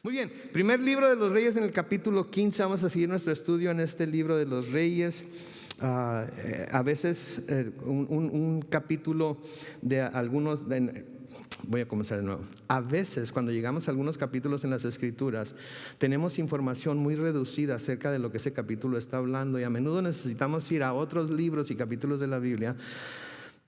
Muy bien, primer libro de los Reyes en el capítulo 15. Vamos a seguir nuestro estudio en este libro de los Reyes. A veces un capítulo de algunos... Voy a comenzar de nuevo. A veces cuando llegamos a algunos capítulos en las Escrituras tenemos información muy reducida acerca de lo que ese capítulo está hablando, y a menudo necesitamos ir a otros libros y capítulos de la Biblia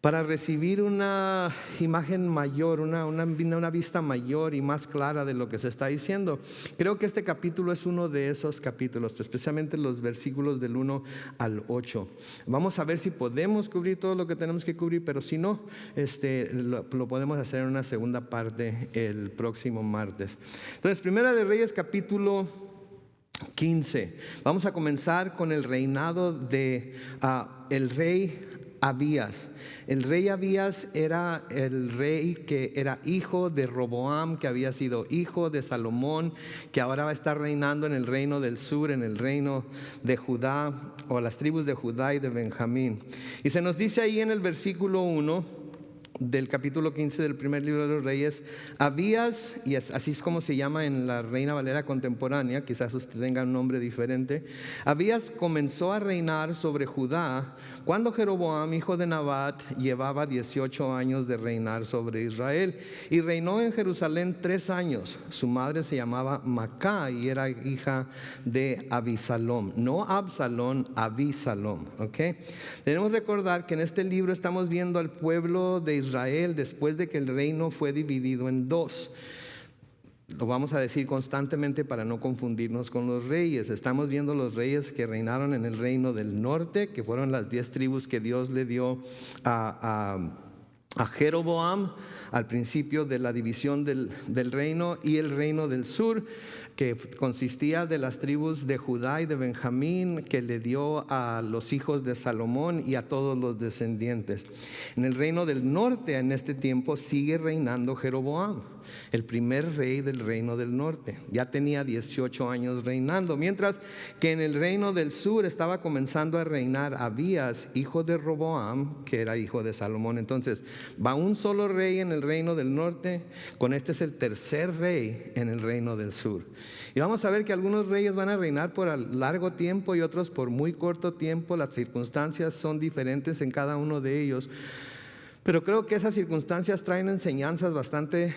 para recibir una imagen mayor, una vista mayor y más clara de lo que se está diciendo. Creo que este capítulo es uno de esos capítulos, especialmente los versículos del 1 al 8. Vamos a ver si podemos cubrir todo lo que tenemos que cubrir, pero si no, lo podemos hacer en una segunda parte el próximo martes. Entonces, Primera de Reyes capítulo 15. Vamos a comenzar con el reinado de el rey Abías. El rey Abías era el rey que era hijo de Roboam, que había sido hijo de Salomón, que ahora va a estar reinando en el reino del sur, en el reino de Judá, o las tribus de Judá y de Benjamín. Y se nos dice ahí en el versículo 1 del capítulo 15 del primer libro de los Reyes: Abías, y así es como se llama en la Reina Valera contemporánea, quizás usted tenga un nombre diferente. Abías comenzó a reinar sobre Judá cuando Jeroboam, hijo de Nabat, llevaba 18 años de reinar sobre Israel, y reinó en Jerusalén 3 años. Su madre se llamaba Macá y era hija de Abisalom, no Absalón, Abisalom. Debemos recordar que en este libro estamos viendo al pueblo de Israel después de que el reino fue dividido en dos. Lo vamos a decir constantemente para no confundirnos con los reyes. Estamos viendo los reyes que reinaron en el reino del norte, que fueron las 10 tribus que Dios le dio a Jeroboam al principio de la división del reino, y el reino del sur, que consistía de las tribus de Judá y de Benjamín, que le dio a los hijos de Salomón y a todos los descendientes. En el reino del norte, en este tiempo, sigue reinando Jeroboam, el primer rey del reino del norte. Ya tenía 18 años reinando, mientras que en el reino del sur estaba comenzando a reinar Abías, hijo de Roboam, que era hijo de Salomón. Entonces va un solo rey en el reino del norte, con este es el tercer rey en el reino del sur. Y vamos a ver que algunos reyes van a reinar por largo tiempo y otros por muy corto tiempo. Las circunstancias son diferentes en cada uno de ellos, pero creo que esas circunstancias traen enseñanzas bastante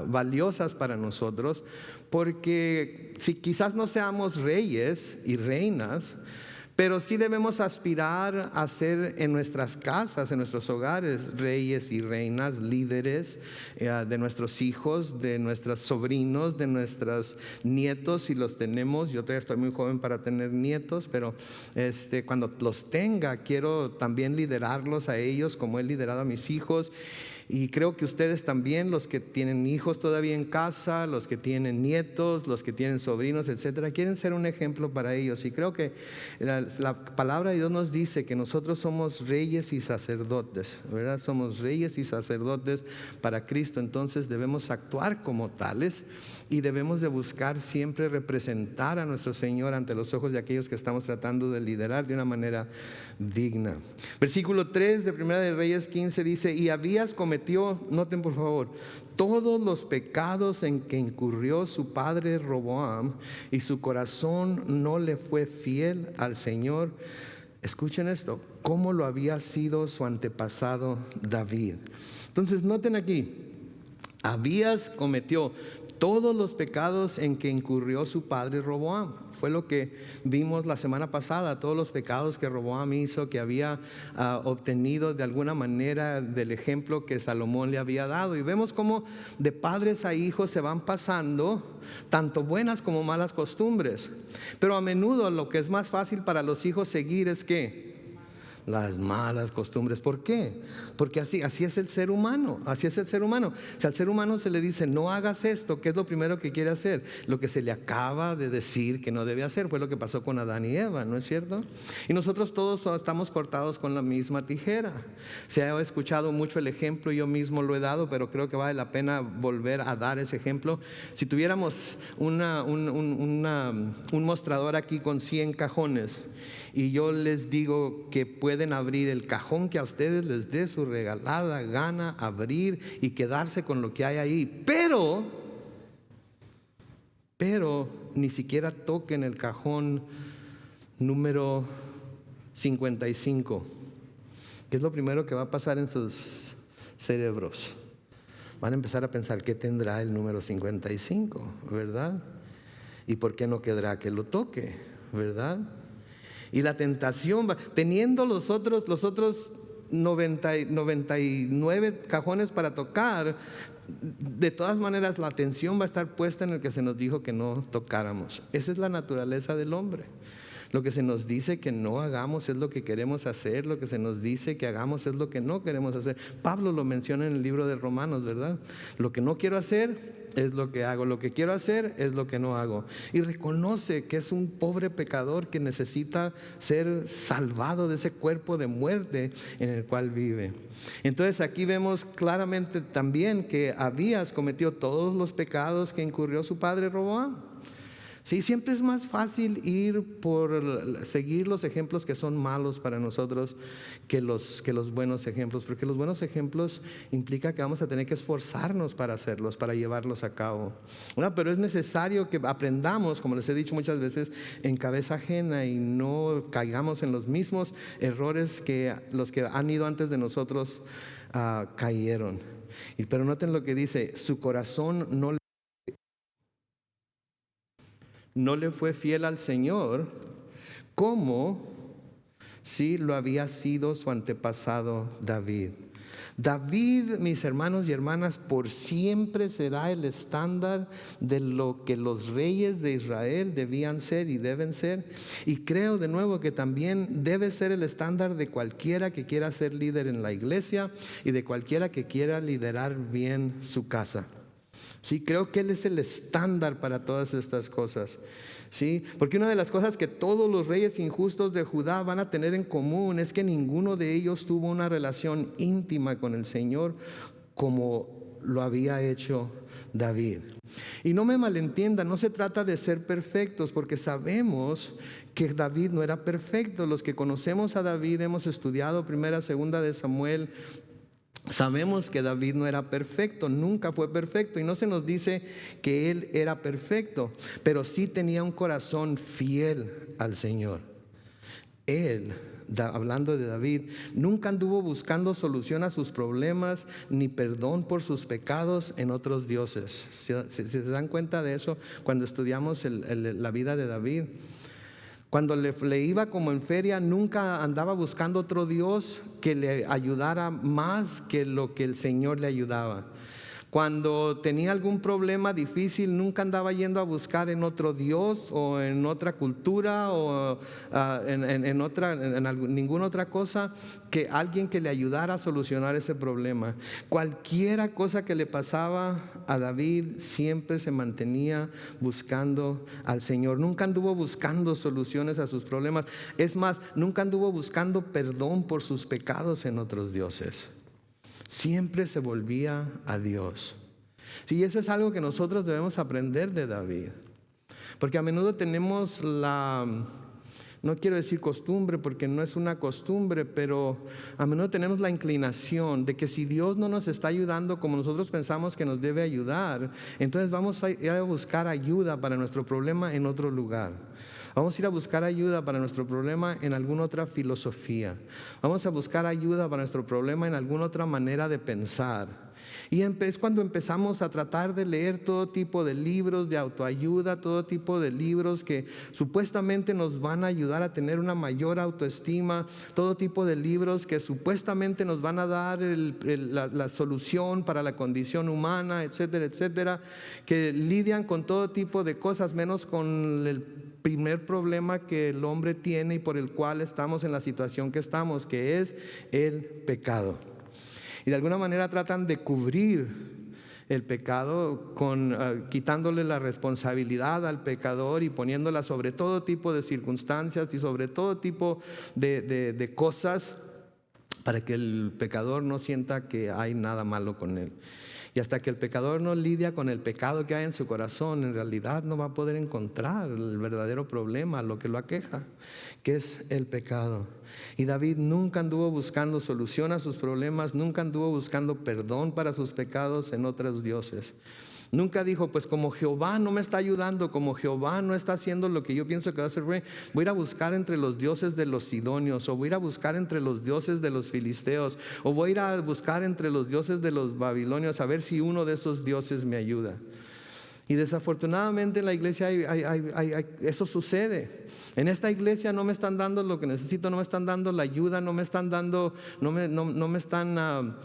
valiosas para nosotros, porque si quizás no seamos reyes y reinas, pero sí debemos aspirar a ser en nuestras casas, en nuestros hogares, reyes y reinas, líderes de nuestros hijos, de nuestros sobrinos, de nuestros nietos, si los tenemos. Yo todavía estoy muy joven para tener nietos, pero cuando los tenga, quiero también liderarlos a ellos como he liderado a mis hijos. Y creo que ustedes también, los que tienen hijos todavía en casa, los que tienen nietos, los que tienen sobrinos, etcétera, quieren ser un ejemplo para ellos. Y creo que la palabra de Dios nos dice que nosotros somos reyes y sacerdotes, ¿verdad? Somos reyes y sacerdotes para Cristo. Entonces debemos actuar como tales y debemos de buscar siempre representar a nuestro Señor ante los ojos de aquellos que estamos tratando de liderar de una manera digna. Versículo 3 de Primera de Reyes 15 dice: y Abías cometió, noten por favor, todos los pecados en que incurrió su padre Roboam, y su corazón no le fue fiel al Señor. Escuchen esto, como lo había sido su antepasado David. Entonces noten aquí, Abías cometió todos los pecados en que incurrió su padre Roboam. Fue lo que vimos la semana pasada, todos los pecados que Roboam hizo, que había obtenido de alguna manera del ejemplo que Salomón le había dado. Y vemos cómo de padres a hijos se van pasando tanto buenas como malas costumbres. Pero a menudo lo que es más fácil para los hijos seguir es ¿qué? Las malas costumbres. ¿Por qué? Porque así es el ser humano. Así es el ser humano. Si al ser humano se le dice no hagas esto, ¿qué es lo primero que quiere hacer? Lo que se le acaba de decir que no debe hacer. Fue lo que pasó con Adán y Eva, ¿no es cierto? Y nosotros todos estamos cortados con la misma tijera. Se ha escuchado mucho el ejemplo, yo mismo lo he dado, pero creo que vale la pena volver a dar ese ejemplo. Si tuviéramos un mostrador aquí con 100 cajones, y yo les digo que pueden abrir el cajón que a ustedes les dé su regalada gana abrir y quedarse con lo que hay ahí, pero pero ni siquiera toquen el cajón número 55, que es lo primero que va a pasar en sus cerebros. Van a empezar a pensar, ¿qué tendrá el número 55? ¿Verdad? ¿Y por qué no quedará que lo toque? ¿Verdad? Y la tentación va, teniendo los otros 99 cajones para tocar, de todas maneras la atención va a estar puesta en el que se nos dijo que no tocáramos. Esa es la naturaleza del hombre. Lo que se nos dice que no hagamos es lo que queremos hacer, lo que se nos dice que hagamos es lo que no queremos hacer. Pablo lo menciona en el libro de Romanos, ¿verdad? Lo que no quiero hacer es lo que hago, lo que quiero hacer es lo que no hago. Y reconoce que es un pobre pecador que necesita ser salvado de ese cuerpo de muerte en el cual vive. Entonces aquí vemos claramente también que Abías cometió todos los pecados que incurrió su padre Roboam. Sí, siempre es más fácil ir por seguir los ejemplos que son malos para nosotros que los buenos ejemplos, porque los buenos ejemplos implica que vamos a tener que esforzarnos para hacerlos, para llevarlos a cabo. Pero es necesario que aprendamos, como les he dicho muchas veces, en cabeza ajena y no caigamos en los mismos errores que los que han ido antes de nosotros cayeron. Pero noten lo que dice, su corazón no le fue fiel al Señor como si lo había sido su antepasado David. David, mis hermanos y hermanas, por siempre será el estándar de lo que los reyes de Israel debían ser y deben ser. Y creo de nuevo que también debe ser el estándar de cualquiera que quiera ser líder en la iglesia y de cualquiera que quiera liderar bien su casa. Sí, creo que Él es el estándar para todas estas cosas. Sí, porque una de las cosas que todos los reyes injustos de Judá van a tener en común es que ninguno de ellos tuvo una relación íntima con el Señor como lo había hecho David. Y no me malentiendan, no se trata de ser perfectos, porque sabemos que David no era perfecto. Los que conocemos a David, hemos estudiado primera, segunda de Samuel, sabemos que David no era perfecto, nunca fue perfecto, y no se nos dice que él era perfecto, pero sí tenía un corazón fiel al Señor. Él, hablando de David, nunca anduvo buscando solución a sus problemas ni perdón por sus pecados en otros dioses. ¿Se dan cuenta de eso cuando estudiamos la vida de David? Cuando le iba como en feria, nunca andaba buscando otro Dios que le ayudara más que lo que el Señor le ayudaba. Cuando tenía algún problema difícil, nunca andaba yendo a buscar en otro Dios o en otra cultura o ninguna otra cosa que alguien que le ayudara a solucionar ese problema. Cualquiera cosa que le pasaba a David, siempre se mantenía buscando al Señor. Nunca anduvo buscando soluciones a sus problemas. Es más, nunca anduvo buscando perdón por sus pecados en otros dioses. Siempre se volvía a Dios. Sí, eso es algo que nosotros debemos aprender de David. Porque a menudo tenemos no quiero decir costumbre porque no es una costumbre, pero a menudo tenemos la inclinación de que si Dios no nos está ayudando como nosotros pensamos que nos debe ayudar, entonces vamos a ir a buscar ayuda para nuestro problema en otro lugar. Vamos a ir a buscar ayuda para nuestro problema en alguna otra filosofía. Vamos a buscar ayuda para nuestro problema en alguna otra manera de pensar. Y es cuando empezamos a tratar de leer todo tipo de libros de autoayuda, todo tipo de libros que supuestamente nos van a ayudar a tener una mayor autoestima, todo tipo de libros que supuestamente nos van a dar la solución para la condición humana, etcétera, etcétera, que lidian con todo tipo de cosas menos con el primer problema que el hombre tiene y por el cual estamos en la situación que estamos, que es el pecado. Y de alguna manera tratan de cubrir el pecado quitándole la responsabilidad al pecador y poniéndola sobre todo tipo de circunstancias y sobre todo tipo de cosas para que el pecador no sienta que hay nada malo con él. Y hasta que el pecador no lidia con el pecado que hay en su corazón, en realidad no va a poder encontrar el verdadero problema, lo que lo aqueja, que es el pecado. Y David nunca anduvo buscando solución a sus problemas, nunca anduvo buscando perdón para sus pecados en otros dioses. Nunca dijo, pues como Jehová no me está ayudando, como Jehová no está haciendo lo que yo pienso que va a hacer, voy a ir a buscar entre los dioses de los sidonios, o voy a ir a buscar entre los dioses de los filisteos, o voy a ir a buscar entre los dioses de los babilonios a ver si uno de esos dioses me ayuda. Y desafortunadamente en la iglesia eso sucede. En esta iglesia no me están dando lo que necesito, no me están dando la ayuda, no me están dando, no me están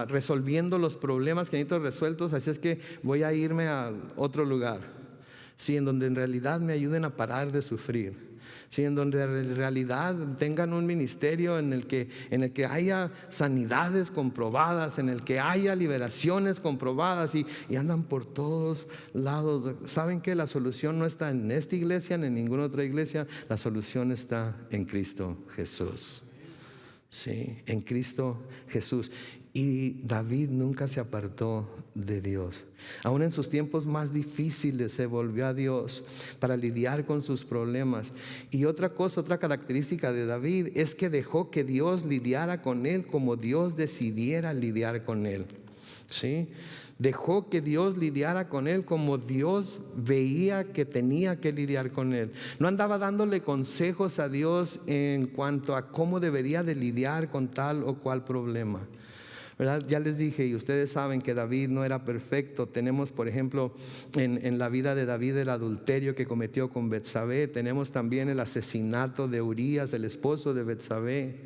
resolviendo los problemas que necesito resueltos, así es que voy a irme a otro lugar, sí, en donde en realidad me ayuden a parar de sufrir. Sí, en donde en realidad tengan un ministerio en el que haya sanidades comprobadas, en el que haya liberaciones comprobadas, y andan por todos lados. ¿Saben qué? La solución no está en esta iglesia ni en ninguna otra iglesia. La solución está en Cristo Jesús. Sí, en Cristo Jesús. Y David nunca se apartó de Dios. Aún en sus tiempos más difíciles se volvió a Dios para lidiar con sus problemas. Y otra característica de David es que dejó que Dios lidiara con él como Dios decidiera lidiar con él. ¿Sí? Dejó que Dios lidiara con él como Dios veía que tenía que lidiar con él. No andaba dándole consejos a Dios en cuanto a cómo debería de lidiar con tal o cual problema, ¿verdad? Ya les dije, y ustedes saben que David no era perfecto. Tenemos, por ejemplo, en la vida de David el adulterio que cometió con Betsabé. Tenemos también el asesinato de Urías, el esposo de Betsabé.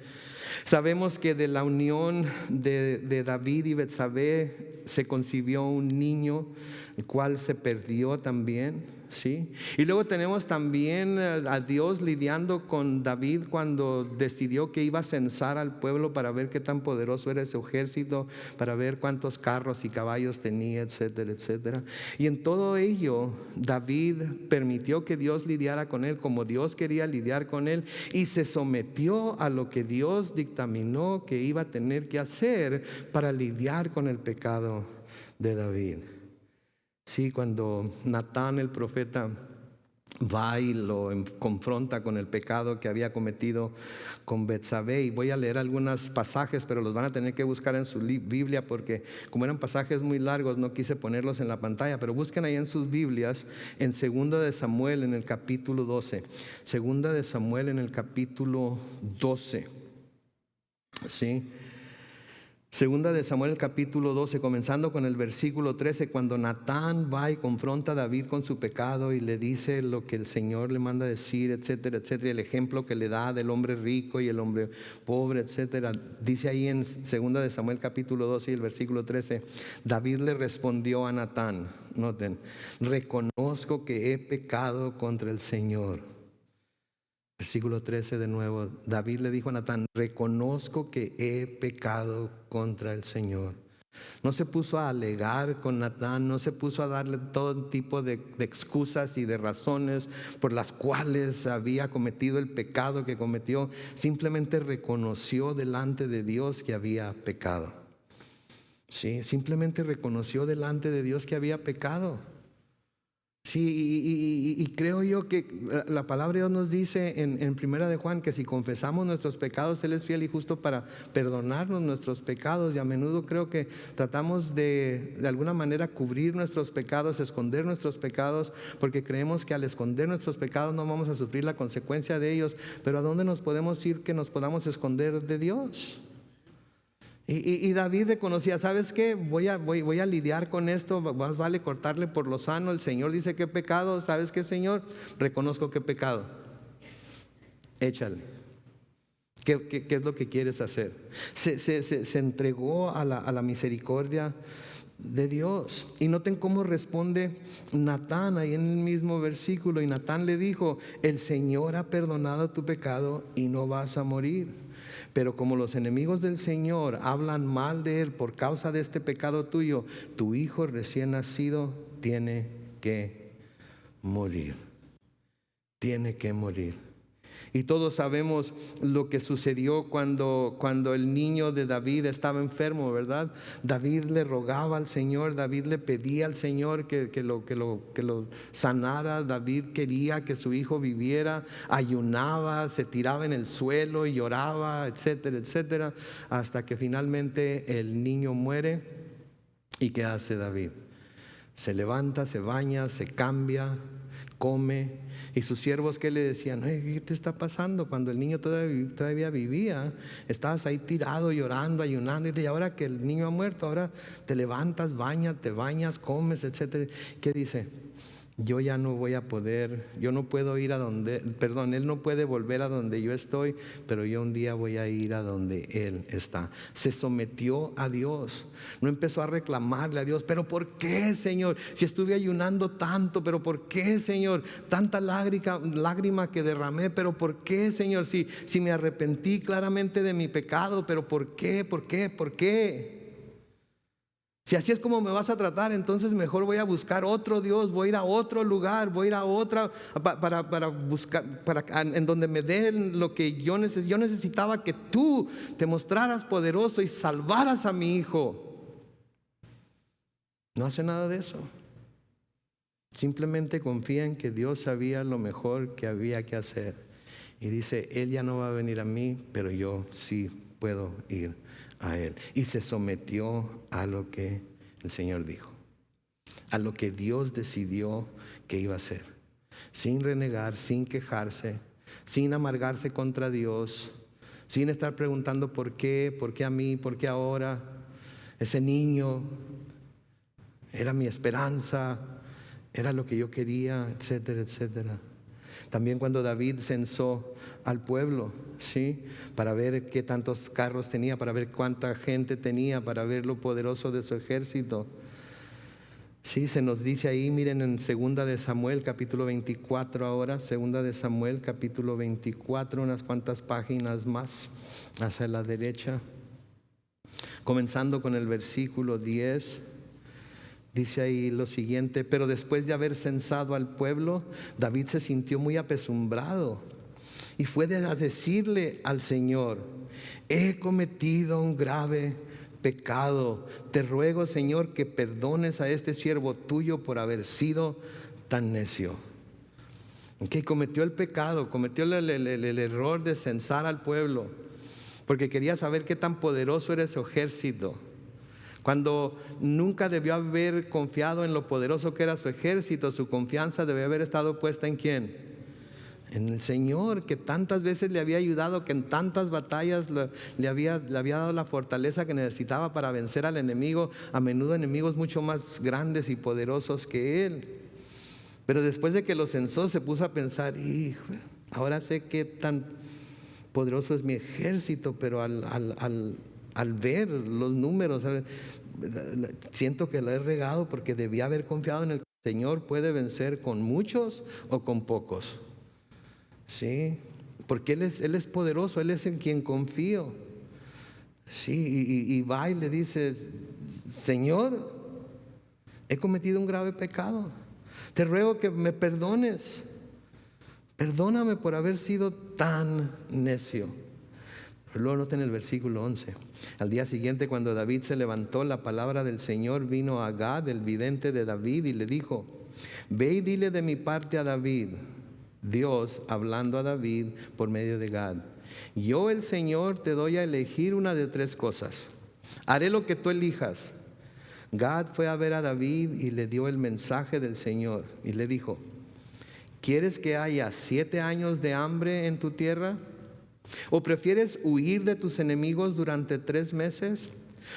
Sabemos que de la unión de David y Betsabé se concibió un niño, el cual se perdió también. ¿Sí? Y luego tenemos también a Dios lidiando con David cuando decidió que iba a censar al pueblo para ver qué tan poderoso era ese ejército, para ver cuántos carros y caballos tenía, etcétera, etcétera. Y en todo ello David permitió que Dios lidiara con él como Dios quería lidiar con él, y se sometió a lo que Dios dictaminó que iba a tener que hacer para lidiar con el pecado de David. Sí, cuando Natán el profeta va y lo confronta con el pecado que había cometido con Betsabé, y voy a leer algunos pasajes, pero los van a tener que buscar en su Biblia, porque como eran pasajes muy largos no quise ponerlos en la pantalla, pero busquen ahí en sus Biblias en 2 de Samuel en el capítulo 12. 2 de Samuel en el capítulo 12. Sí. Segunda de Samuel capítulo 12, comenzando con el versículo 13, cuando Natán va y confronta a David con su pecado y le dice lo que el Señor le manda decir, etcétera, etcétera, el ejemplo que le da del hombre rico y el hombre pobre, etcétera. Dice ahí en segunda de Samuel capítulo 12 y el versículo 13, David le respondió a Natán, noten, reconozco que he pecado contra el Señor. Versículo 13 de nuevo, David le dijo a Natán, reconozco que he pecado contra el Señor. No se puso a alegar con Natán, no se puso a darle todo tipo de excusas y de razones por las cuales había cometido el pecado que cometió. Simplemente reconoció delante de Dios que había pecado. Sí, simplemente reconoció delante de Dios que había pecado. Sí, y creo yo que la palabra de Dios nos dice en Primera de Juan que si confesamos nuestros pecados, Él es fiel y justo para perdonarnos nuestros pecados. Y a menudo creo que tratamos de alguna manera cubrir nuestros pecados, esconder nuestros pecados, porque creemos que al esconder nuestros pecados no vamos a sufrir la consecuencia de ellos. Pero ¿a dónde nos podemos ir que nos podamos esconder de Dios? Y David reconocía, ¿sabes qué? Voy a lidiar con esto, más vale cortarle por lo sano. El Señor dice que pecado, ¿sabes qué, Señor? Reconozco que pecado. Échale. ¿Qué es lo que quieres hacer? Se entregó a la misericordia de Dios. Y noten cómo responde Natán ahí en el mismo versículo. Y Natán le dijo, el Señor ha perdonado tu pecado y no vas a morir. Pero como los enemigos del Señor hablan mal de Él por causa de este pecado tuyo, tu hijo recién nacido tiene que morir. Tiene que morir. Y todos sabemos lo que sucedió cuando el niño de David estaba enfermo, ¿verdad? David le rogaba al Señor, David le pedía al Señor que lo sanara. David quería que su hijo viviera, ayunaba, se tiraba en el suelo y lloraba, etcétera, etcétera, hasta que finalmente el niño muere. ¿Y qué hace David? Se levanta, se baña, se cambia, come. Y sus siervos, ¿qué le decían? ¿Qué te está pasando? Cuando el niño todavía vivía, estabas ahí tirado, llorando, ayunando, y ahora que el niño ha muerto, ahora te levantas, te bañas, comes, etcétera. ¿Qué dice? Yo ya no voy a poder, yo no puedo ir él no puede volver a donde yo estoy, pero yo un día voy a ir a donde él está. Se sometió a Dios, no empezó a reclamarle a Dios, pero ¿por qué, Señor? Si estuve ayunando tanto, pero ¿por qué, Señor? Tanta lágrima que derramé, pero ¿por qué, Señor? Si me arrepentí claramente de mi pecado, pero ¿por qué? ¿Por qué? ¿Por qué? Si así es como me vas a tratar, entonces mejor voy a buscar otro Dios, voy a ir a otro lugar, voy a ir a otra para buscar, en donde me den lo que yo necesito. Yo necesitaba que tú te mostraras poderoso y salvaras a mi hijo. No hace nada de eso. Simplemente confía en que Dios sabía lo mejor que había que hacer. Y dice, Él ya no va a venir a mí, pero yo sí puedo ir a Él. Y se sometió a lo que el Señor dijo, a lo que Dios decidió que iba a hacer, sin renegar, sin quejarse, sin amargarse contra Dios, sin estar preguntando por qué a mí, por qué ahora. Ese niño era mi esperanza, era lo que yo quería, etcétera, etcétera. También cuando David censó al pueblo, ¿sí? Para ver qué tantos carros tenía, para ver cuánta gente tenía, para ver lo poderoso de su ejército. Sí, se nos dice ahí, miren, en 2 de Samuel, capítulo 24 ahora, 2 de Samuel, capítulo 24, unas cuantas páginas más hacia la derecha. Comenzando con el versículo 10. Dice ahí lo siguiente: pero después de haber censado al pueblo, David se sintió muy apesumbrado y fue a decirle al Señor: he cometido un grave pecado. Te ruego, Señor, que perdones a este siervo tuyo por haber sido tan necio. Que cometió el pecado, cometió el error de censar al pueblo, porque quería saber qué tan poderoso era su ejército, cuando nunca debió haber confiado en lo poderoso que era su ejército. Su confianza debió haber estado puesta ¿en quién? En el Señor, que tantas veces le había ayudado, que en tantas batallas le había dado la fortaleza que necesitaba para vencer al enemigo, a menudo enemigos mucho más grandes y poderosos que él. Pero después de que lo censó, se puso a pensar: hijo, ahora sé qué tan poderoso es mi ejército, pero al ver los números, siento que lo he regado, porque debía haber confiado en el Señor. Puede vencer con muchos o con pocos, ¿sí? Porque Él es poderoso, Él es en quien confío, ¿sí? Y va y le dice: Señor, he cometido un grave pecado, te ruego que me perdones, perdóname por haber sido tan necio. Pero luego noten el versículo 11. Al día siguiente, cuando David se levantó, la palabra del Señor vino a Gad, el vidente de David, y le dijo: ve y dile de mi parte a David. Dios hablando a David por medio de Gad: yo, el Señor, te doy a elegir una de 3 cosas. Haré lo que tú elijas. Gad fue a ver a David y le dio el mensaje del Señor y le dijo: ¿quieres que haya 7 años de hambre en tu tierra? ¿O prefieres huir de tus enemigos durante 3 meses?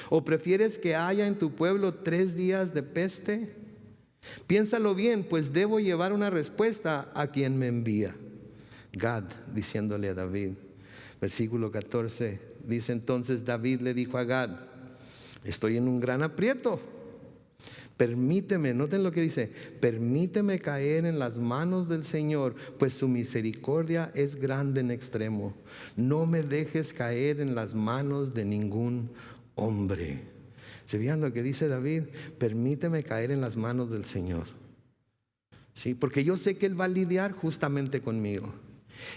¿O prefieres que haya en tu pueblo 3 días de peste? Piénsalo bien, pues debo llevar una respuesta a quien me envía. Gad diciéndole a David, versículo 14, dice: entonces David le dijo a Gad: estoy en un gran aprieto. Permíteme, noten lo que dice: permíteme caer en las manos del Señor, pues su misericordia es grande en extremo. No me dejes caer en las manos de ningún hombre. ¿Se fijan lo que dice David? Permíteme caer en las manos del Señor, ¿sí? Porque yo sé que Él va a lidiar justamente conmigo.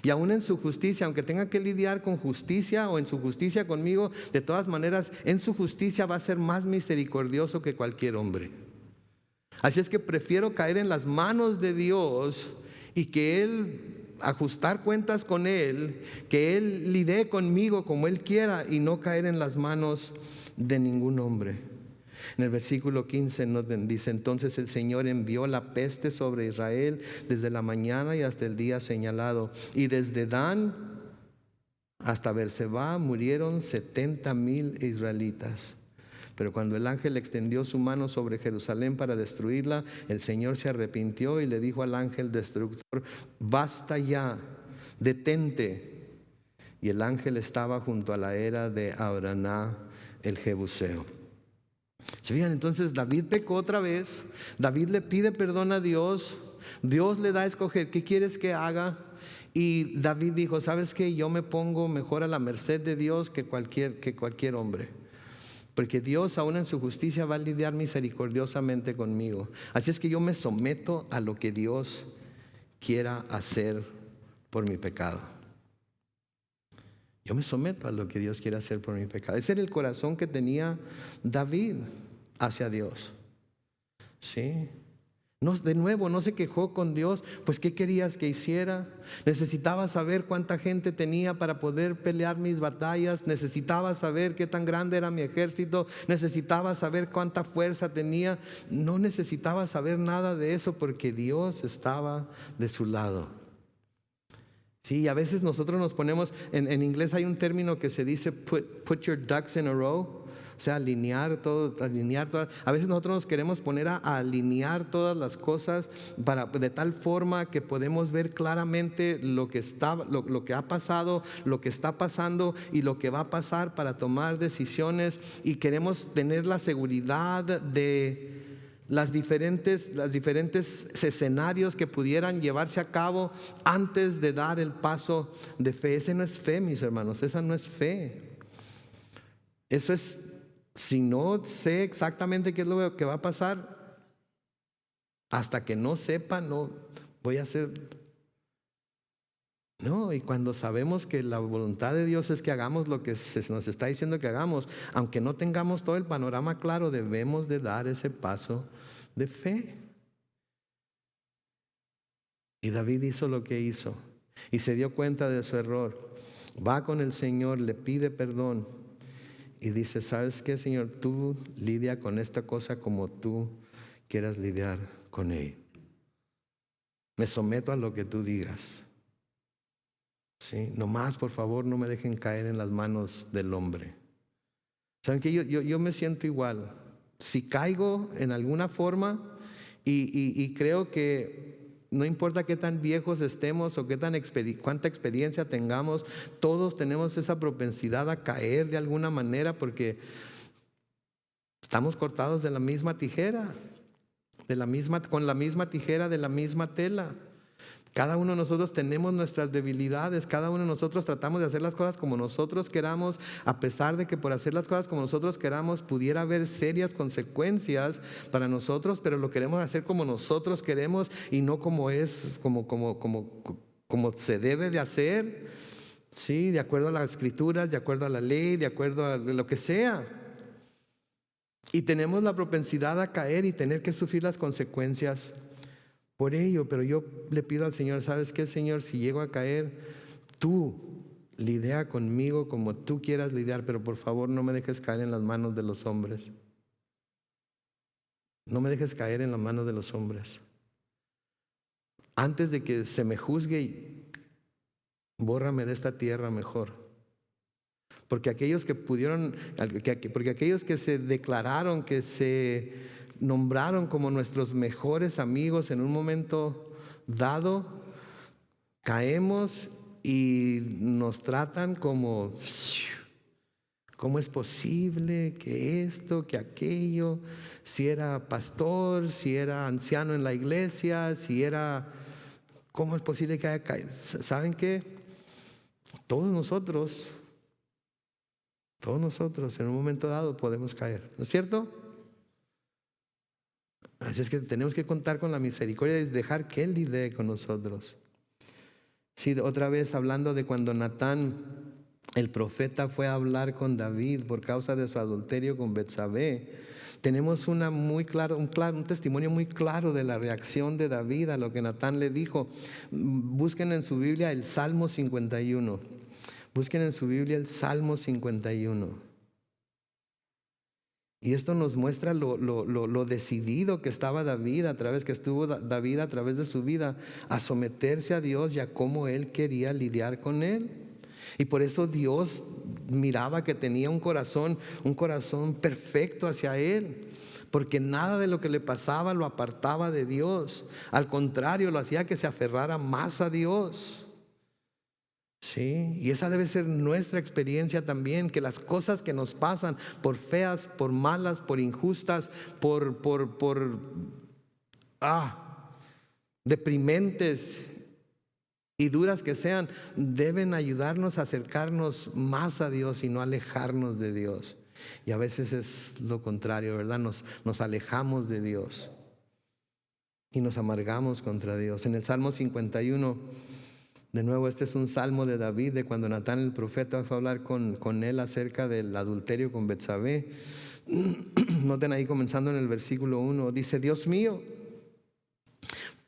Y aún en su justicia, aunque tenga que lidiar con justicia o en su justicia conmigo, de todas maneras, en su justicia va a ser más misericordioso que cualquier hombre. Así es que prefiero caer en las manos de Dios y que Él, ajustar cuentas con Él, que Él lidie conmigo como Él quiera, y no caer en las manos de ningún hombre. En el versículo 15 nos dice: entonces el Señor envió la peste sobre Israel desde la mañana y hasta el día señalado. Y desde Dan hasta Berseba murieron 70,000 israelitas. Pero cuando el ángel extendió su mano sobre Jerusalén para destruirla, el Señor se arrepintió y le dijo al ángel destructor: basta ya, detente. Y el ángel estaba junto a la era de Abraná el Jebuseo. ¿Se fijan? Entonces David pecó otra vez. David le pide perdón a Dios. Dios le da a escoger: ¿qué quieres que haga? Y David dijo: ¿sabes qué? Yo me pongo mejor a la merced de Dios que cualquier hombre. Porque Dios, aún en su justicia, va a lidiar misericordiosamente conmigo. Así es que yo me someto a lo que Dios quiera hacer por mi pecado. Yo me someto a lo que Dios quiere hacer por mi pecado. Ese era el corazón que tenía David hacia Dios. ¿Sí? No, de nuevo, no se quejó con Dios. Pues ¿qué querías que hiciera? Necesitaba saber cuánta gente tenía para poder pelear mis batallas. Necesitaba saber qué tan grande era mi ejército. Necesitaba saber cuánta fuerza tenía. No necesitaba saber nada de eso, porque Dios estaba de su lado. Sí, a veces nosotros nos ponemos, en inglés hay un término que se dice put your ducks in a row. O sea, alinear todo. A veces nosotros nos queremos poner a alinear todas las cosas de tal forma que podemos ver claramente lo que ha pasado, lo que está pasando y lo que va a pasar, para tomar decisiones. Y queremos tener la seguridad de las diferentes escenarios que pudieran llevarse a cabo antes de dar el paso de fe. Ese no es fe, mis hermanos. Esa no es fe. Eso es: si no sé exactamente qué es lo que va a pasar, hasta que no sepa, no voy a hacer. No, y cuando sabemos que la voluntad de Dios es que hagamos lo que nos está diciendo que hagamos, aunque no tengamos todo el panorama claro, debemos de dar ese paso de fe. Y David hizo lo que hizo y se dio cuenta de su error. Va con el Señor, le pide perdón y dice: ¿sabes qué, Señor? Tú lidia con esta cosa como tú quieras lidiar con ella. Me someto a lo que tú digas. ¿Sí? Nomás, por favor, no me dejen caer en las manos del hombre. ¿Saben qué? Yo me siento igual. Si caigo en alguna forma, y creo que no importa qué tan viejos estemos o cuánta experiencia tengamos, todos tenemos esa propensidad a caer de alguna manera, porque estamos cortados de la misma tijera, con la misma tijera de la misma tela. Cada uno de nosotros tenemos nuestras debilidades. Cada uno de nosotros tratamos de hacer las cosas como nosotros queramos, a pesar de que por hacer las cosas como nosotros queramos pudiera haber serias consecuencias para nosotros, pero lo queremos hacer como nosotros queremos y no como se debe de hacer. Sí, de acuerdo a las escrituras, de acuerdo a la ley, de acuerdo a lo que sea. Y tenemos la propensidad a caer y tener que sufrir las consecuencias por ello. Pero yo le pido al Señor: ¿sabes qué, Señor? Si llego a caer, tú lidia conmigo como tú quieras lidiar, pero por favor no me dejes caer en las manos de los hombres. No me dejes caer en las manos de los hombres. Antes de que se me juzgue, bórrame de esta tierra mejor. Porque aquellos que se declararon, que se nombraron como nuestros mejores amigos, en un momento dado caemos y nos tratan como: ¿cómo es posible que esto, que aquello? Si era pastor, si era anciano en la iglesia, ¿cómo es posible que haya caído? ¿Saben qué? Todos nosotros en un momento dado podemos caer, ¿no es cierto? Así es que tenemos que contar con la misericordia y dejar que Él lidie con nosotros. Sí, otra vez hablando de cuando Natán, el profeta, fue a hablar con David por causa de su adulterio con Betsabé. Tenemos un testimonio muy claro de la reacción de David a lo que Natán le dijo. Busquen en su Biblia el Salmo 51. Busquen en su Biblia el Salmo 51. Y esto nos muestra lo decidido que estaba David que estuvo David a través de su vida a someterse a Dios y a cómo él quería lidiar con él. Y por eso Dios miraba que tenía un corazón perfecto hacia él, porque nada de lo que le pasaba lo apartaba de Dios. Al contrario, lo hacía que se aferrara más a Dios. Sí, y esa debe ser nuestra experiencia también, que las cosas que nos pasan, por feas, por malas, por injustas, por deprimentes y duras que sean, deben ayudarnos a acercarnos más a Dios y no alejarnos de Dios. Y a veces es lo contrario, ¿verdad? Nos alejamos de Dios y nos amargamos contra Dios. En el Salmo 51, de nuevo, este es un salmo de David, de cuando Natán el profeta fue a hablar con él acerca del adulterio con Betsabé. Noten ahí comenzando en el versículo 1, dice: Dios mío,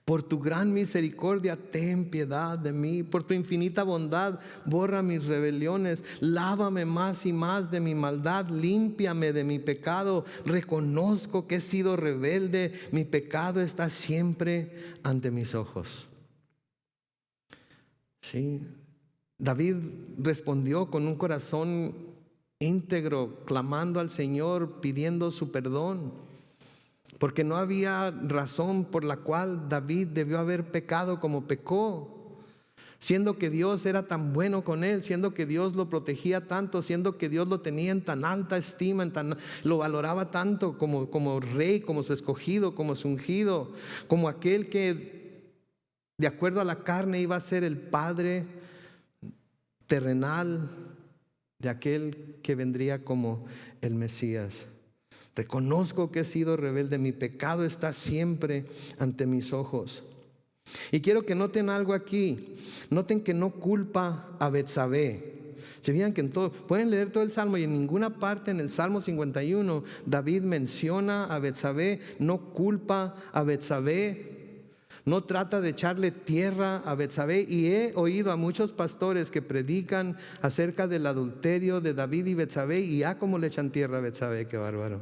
por tu gran misericordia, ten piedad de mí. Por tu infinita bondad, borra mis rebeliones. Lávame más y más de mi maldad. Límpiame de mi pecado. Reconozco que he sido rebelde. Mi pecado está siempre ante mis ojos. Sí. David respondió con un corazón íntegro, clamando al Señor, pidiendo su perdón. Porque no había razón por la cual David debió haber pecado como pecó, siendo que Dios era tan bueno con él, siendo que Dios lo protegía tanto, siendo que Dios lo tenía en tan alta estima, lo valoraba tanto como rey, como su escogido, como su ungido, como aquel que de acuerdo a la carne iba a ser el padre terrenal de aquel que vendría como el Mesías. Reconozco que he sido rebelde, mi pecado está siempre ante mis ojos. Y quiero que noten algo aquí. Noten que no culpa a Betsabé. Se fijan que pueden leer todo el Salmo y en ninguna parte en el Salmo 51 David menciona a Betsabé, no culpa a Betsabé. No trata de echarle tierra a Betsabé. Y he oído a muchos pastores que predican acerca del adulterio de David y Betsabé, y como le echan tierra a Betsabé, qué bárbaro.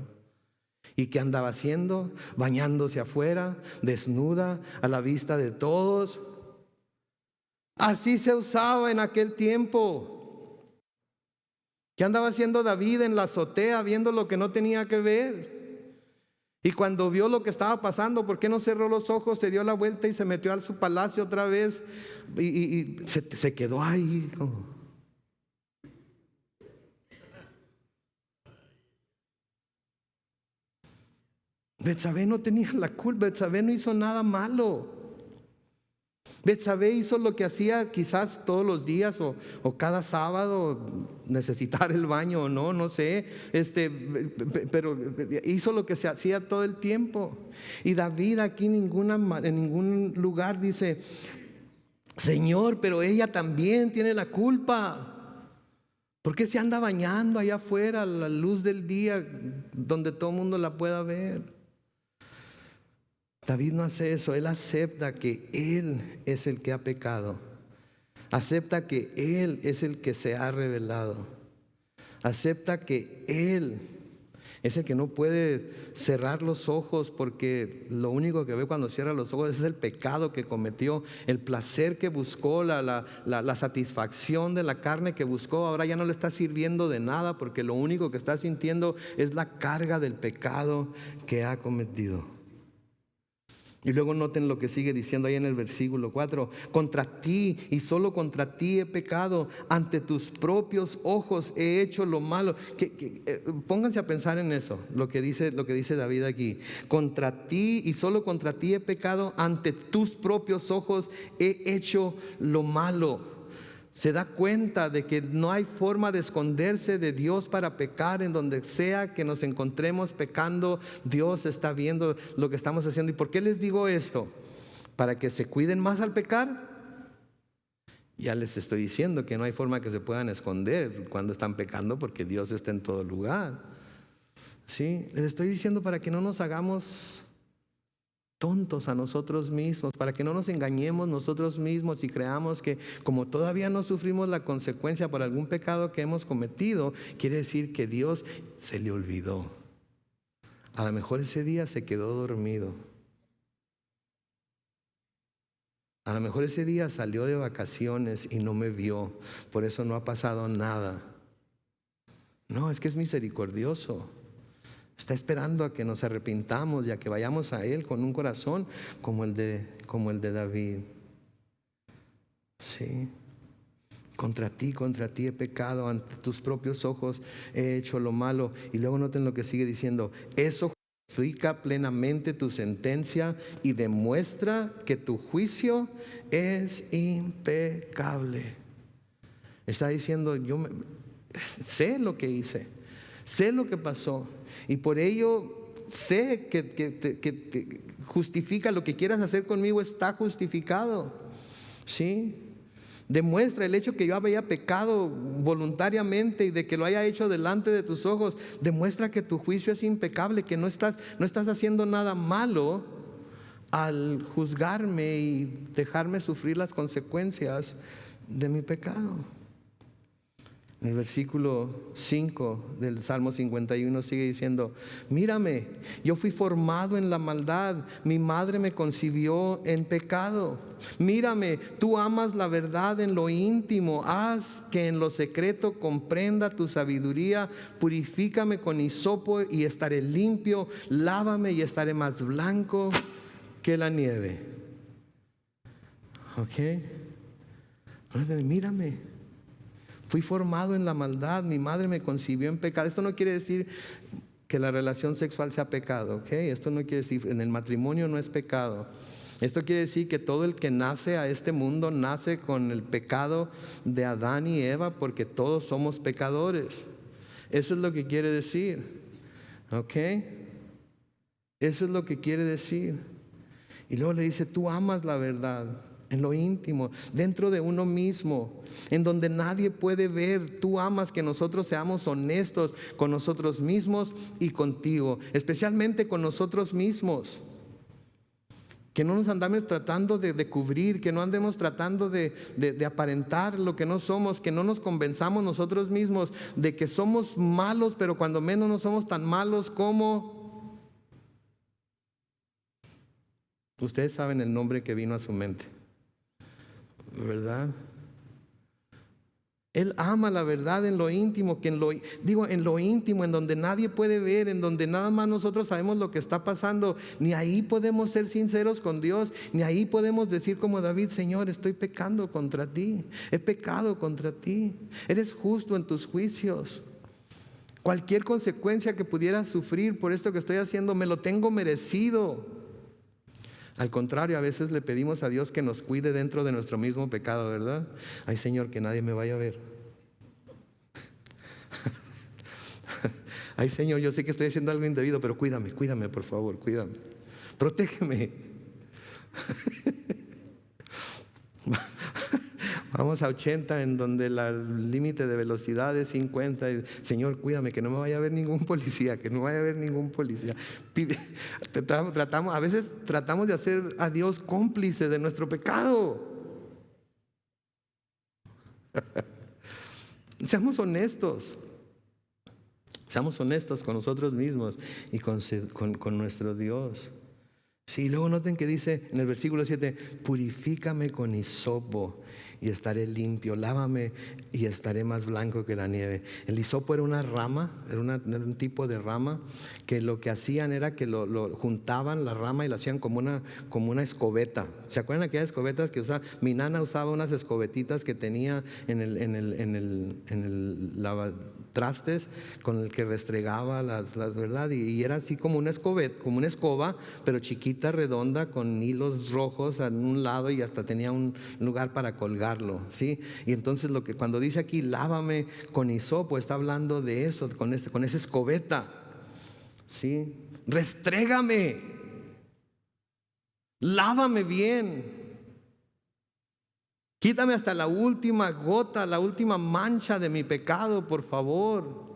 ¿Y qué andaba haciendo? Bañándose afuera, desnuda, a la vista de todos. Así se usaba en aquel tiempo. ¿Qué andaba haciendo David en la azotea viendo lo que no tenía que ver? Y cuando vio lo que estaba pasando, ¿por qué no cerró los ojos? Se dio la vuelta y se metió a su palacio otra vez y se quedó ahí. Betsabé no tenía la culpa, Betsabé no hizo nada malo. Betsabé hizo lo que hacía quizás todos los días o cada sábado, necesitar el baño o no sé, pero hizo lo que se hacía todo el tiempo. Y David aquí en ningún lugar dice: Señor, pero ella también tiene la culpa. ¿Por qué se anda bañando allá afuera a la luz del día donde todo el mundo la pueda ver? David no hace eso. Él acepta que él es el que ha pecado. Acepta que él es el que se ha rebelado. Acepta que él es el que no puede cerrar los ojos, porque lo único que ve cuando cierra los ojos es el pecado que cometió, el placer que buscó, la satisfacción de la carne que buscó. Ahora ya no le está sirviendo de nada, porque lo único que está sintiendo es la carga del pecado que ha cometido. Y luego noten lo que sigue diciendo ahí en el versículo 4: contra ti y solo contra ti he pecado, ante tus propios ojos he hecho lo malo. Pónganse a pensar en eso, lo que dice David aquí. Contra ti y solo contra ti he pecado, ante tus propios ojos he hecho lo malo. Se da cuenta de que no hay forma de esconderse de Dios para pecar. En donde sea que nos encontremos pecando, Dios está viendo lo que estamos haciendo. ¿Y por qué les digo esto? ¿Para que se cuiden más al pecar? Ya les estoy diciendo que no hay forma que se puedan esconder cuando están pecando, porque Dios está en todo lugar. ¿Sí? Les estoy diciendo para que no nos hagamos tontos a nosotros mismos, para que no nos engañemos nosotros mismos y creamos que como todavía no sufrimos la consecuencia por algún pecado que hemos cometido, quiere decir que Dios se le olvidó. A lo mejor ese día se quedó dormido. A lo mejor ese día salió de vacaciones y no me vio, por eso no ha pasado nada. No, es que es misericordioso. Está esperando a que nos arrepintamos y a que vayamos a Él con un corazón como el de David. Sí. Contra ti he pecado, ante tus propios ojos he hecho lo malo. Y luego noten lo que sigue diciendo: eso justifica plenamente tu sentencia y demuestra que tu juicio es impecable. Está diciendo, sé lo que hice, sé lo que pasó, y por ello sé que justifica lo que quieras hacer conmigo, está justificado. ¿Sí? Demuestra el hecho que yo había pecado voluntariamente y de que lo haya hecho delante de tus ojos. Demuestra que tu juicio es impecable, que no estás haciendo nada malo al juzgarme y dejarme sufrir las consecuencias de mi pecado. En el versículo 5 del Salmo 51 sigue diciendo: mírame, yo fui formado en la maldad, mi madre me concibió en pecado. Mírame, tú amas la verdad en lo íntimo, haz que en lo secreto comprenda tu sabiduría. Purifícame con hisopo y estaré limpio, lávame y estaré más blanco que la nieve. ¿Ok? Mírame. Fui formado en la maldad, mi madre me concibió en pecado. Esto no quiere decir que la relación sexual sea pecado, ¿ok? Esto no quiere decir, en el matrimonio no es pecado. Esto quiere decir que todo el que nace a este mundo nace con el pecado de Adán y Eva, porque todos somos pecadores. Eso es lo que quiere decir, ¿ok? Eso es lo que quiere decir. Y luego le dice: tú amas la verdad en lo íntimo, dentro de uno mismo, en donde nadie puede ver. Tú amas que nosotros seamos honestos con nosotros mismos y contigo, especialmente con nosotros mismos. Que no nos andemos tratando de cubrir, que no andemos tratando de aparentar lo que no somos, que no nos convenzamos nosotros mismos de que somos malos, pero cuando menos no somos tan malos como... Ustedes saben el nombre que vino a su mente, ¿verdad? Él ama la verdad en lo íntimo, en lo íntimo, en donde nadie puede ver, en donde nada más nosotros sabemos lo que está pasando. Ni ahí podemos ser sinceros con Dios, ni ahí podemos decir como David: Señor, estoy pecando contra ti, he pecado contra ti, eres justo en tus juicios. Cualquier consecuencia que pudiera sufrir por esto que estoy haciendo, me lo tengo merecido. Al contrario, a veces le pedimos a Dios que nos cuide dentro de nuestro mismo pecado, ¿verdad? Ay, Señor, que nadie me vaya a ver. Ay, Señor, yo sé que estoy haciendo algo indebido, pero cuídame, por favor, cuídame. Protégeme. Vamos a 80 en donde el límite de velocidad es 50. Y, Señor, cuídame, que no me vaya a ver ningún policía, que no vaya a ver ningún policía. A veces tratamos de hacer a Dios cómplice de nuestro pecado. Seamos honestos. Seamos honestos con nosotros mismos y con nuestro Dios. Sí, luego noten que dice en el versículo 7: purifícame con hisopo y estaré limpio, lávame y estaré más blanco que la nieve. El hisopo era una rama, era un tipo de rama que lo que hacían era que lo juntaban la rama y lo hacían como una escobeta. ¿Se acuerdan de aquellas escobetas que usaba? Mi nana usaba unas escobetitas que tenía en el lavatrastes, con el que restregaba las ¿verdad? Y era así como una escoba, pero chiquita, redonda, con hilos rojos en un lado y hasta tenía un lugar para colgarlo, ¿sí? Y entonces cuando dice aquí lávame con hisopo, está hablando de eso, con esa escobeta, ¿sí? Restrégame, lávame bien, quítame hasta la última gota, la última mancha de mi pecado, por favor.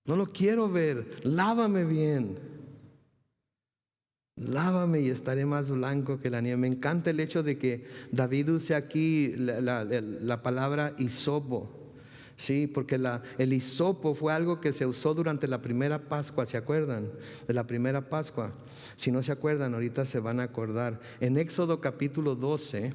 No lo quiero ver, lávame bien. Lávame y estaré más blanco que la nieve. Me encanta el hecho de que David use aquí la palabra hisopo. Sí, porque el hisopo fue algo que se usó durante la primera Pascua, ¿se acuerdan? De la primera Pascua. Si no se acuerdan, ahorita se van a acordar. En Éxodo capítulo 12,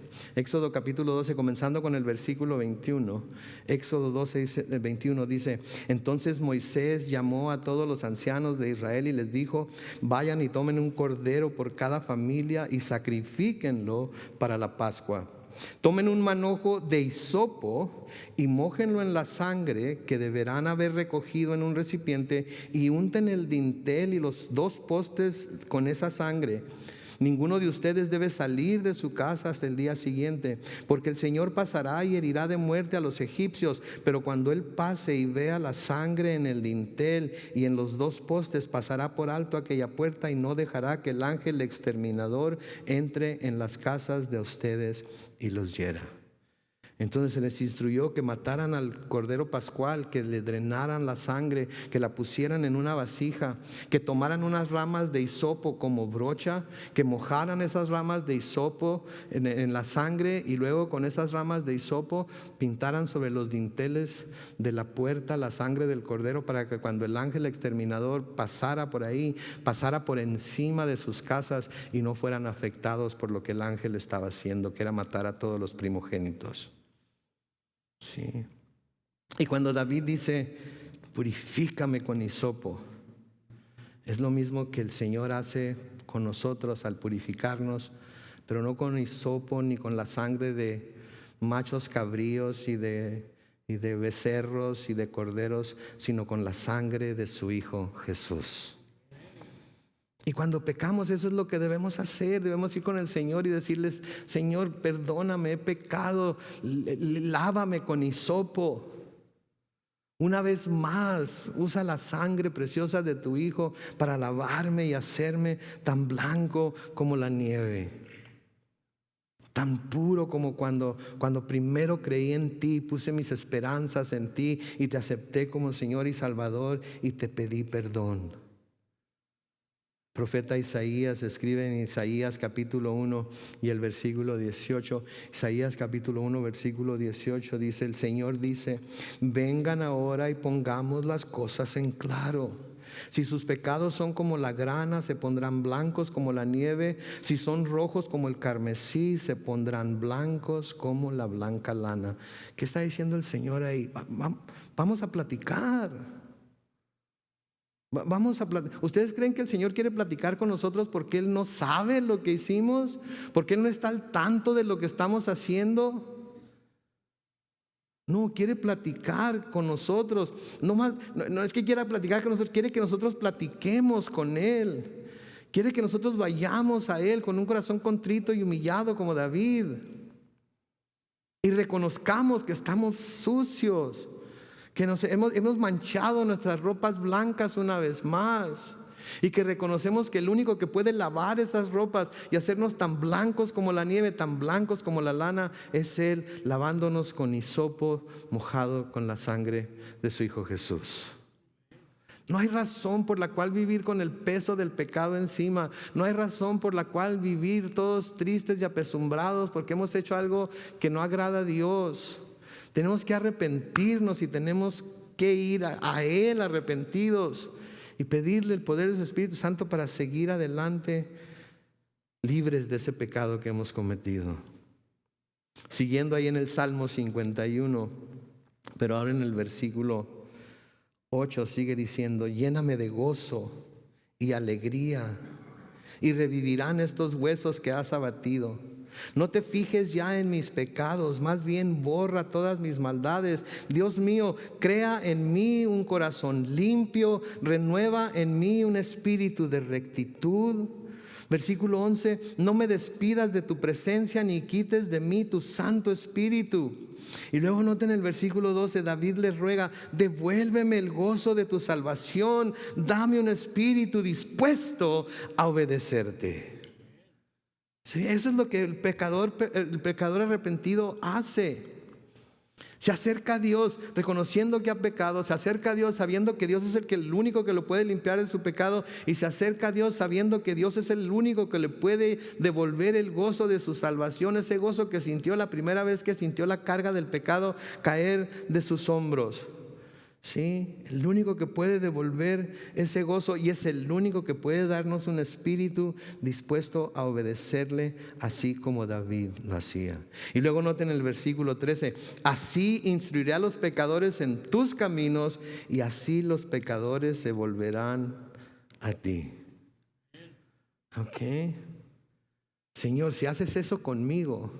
comenzando con el versículo 21, Éxodo 12, 21 dice: entonces Moisés llamó a todos los ancianos de Israel y les dijo: vayan y tomen un cordero por cada familia y sacrifíquenlo para la Pascua. Tomen un manojo de hisopo y mójenlo en la sangre que deberán haber recogido en un recipiente, y unten el dintel y los 2 postes con esa sangre. Ninguno de ustedes debe salir de su casa hasta el día siguiente, porque el Señor pasará y herirá de muerte a los egipcios. Pero cuando Él pase y vea la sangre en el dintel y en los 2 postes, pasará por alto aquella puerta y no dejará que el ángel exterminador entre en las casas de ustedes y los hiera. Entonces se les instruyó que mataran al cordero pascual, que le drenaran la sangre, que la pusieran en una vasija, que tomaran unas ramas de hisopo como brocha, que mojaran esas ramas de hisopo en la sangre, y luego con esas ramas de hisopo pintaran sobre los dinteles de la puerta la sangre del cordero, para que cuando el ángel exterminador pasara por ahí, pasara por encima de sus casas y no fueran afectados por lo que el ángel estaba haciendo, que era matar a todos los primogénitos. Sí. Y cuando David dice: purifícame con hisopo, es lo mismo que el Señor hace con nosotros al purificarnos, pero no con hisopo ni con la sangre de machos cabríos y de becerros y de corderos, sino con la sangre de su Hijo Jesús. Y cuando pecamos, eso es lo que debemos hacer. Debemos ir con el Señor y decirles: Señor, perdóname, he pecado, lávame con hisopo. Una vez más, usa la sangre preciosa de tu Hijo para lavarme y hacerme tan blanco como la nieve, tan puro como cuando primero creí en ti, puse mis esperanzas en ti y te acepté como Señor y Salvador y te pedí perdón. Profeta Isaías escribe en Isaías capítulo 1 y el versículo 18. Isaías capítulo 1 versículo 18 dice: el Señor dice: vengan ahora y pongamos las cosas en claro. Si sus pecados son como la grana, se pondrán blancos como la nieve. Si son rojos como el carmesí, se pondrán blancos como la blanca lana. ¿Qué está diciendo el Señor ahí? Vamos a platicar. ¿Ustedes creen que el Señor quiere platicar con nosotros porque Él no sabe lo que hicimos? ¿Porque Él no está al tanto de lo que estamos haciendo? No, quiere platicar con nosotros. No es que quiera platicar con nosotros, quiere que nosotros platiquemos con Él. Quiere que nosotros vayamos a Él con un corazón contrito y humillado como David, y reconozcamos que estamos sucios, que hemos manchado nuestras ropas blancas una vez más, y que reconocemos que el único que puede lavar esas ropas y hacernos tan blancos como la nieve, tan blancos como la lana, es Él, lavándonos con hisopo mojado con la sangre de su Hijo Jesús. No hay razón por la cual vivir con el peso del pecado encima. No hay razón por la cual vivir todos tristes y apesumbrados porque hemos hecho algo que no agrada a Dios. Tenemos que arrepentirnos y tenemos que ir a Él arrepentidos y pedirle el poder de su Espíritu Santo para seguir adelante libres de ese pecado que hemos cometido. Siguiendo ahí en el Salmo 51, pero ahora en el versículo 8 sigue diciendo: lléname de gozo y alegría, y revivirán estos huesos que has abatido. No te fijes ya en mis pecados, más bien borra todas mis maldades. Dios mío, crea en mí un corazón limpio, renueva en mí un espíritu de rectitud. Versículo 11: no me despidas de tu presencia ni quites de mí tu Santo Espíritu. Y luego noten el versículo 12, David le ruega: devuélveme el gozo de tu salvación, dame un espíritu dispuesto a obedecerte. Sí, eso es lo que el pecador arrepentido hace. Se acerca a Dios reconociendo que ha pecado, se acerca a Dios sabiendo que Dios es el único que lo puede limpiar de su pecado, y se acerca a Dios sabiendo que Dios es el único que le puede devolver el gozo de su salvación, ese gozo que sintió la primera vez que sintió la carga del pecado caer de sus hombros. Sí, el único que puede devolver ese gozo, y es el único que puede darnos un espíritu dispuesto a obedecerle, así como David lo hacía. Y luego noten el versículo 13: así instruiré a los pecadores en tus caminos, y así los pecadores se volverán a ti. Ok, Señor, si haces eso conmigo,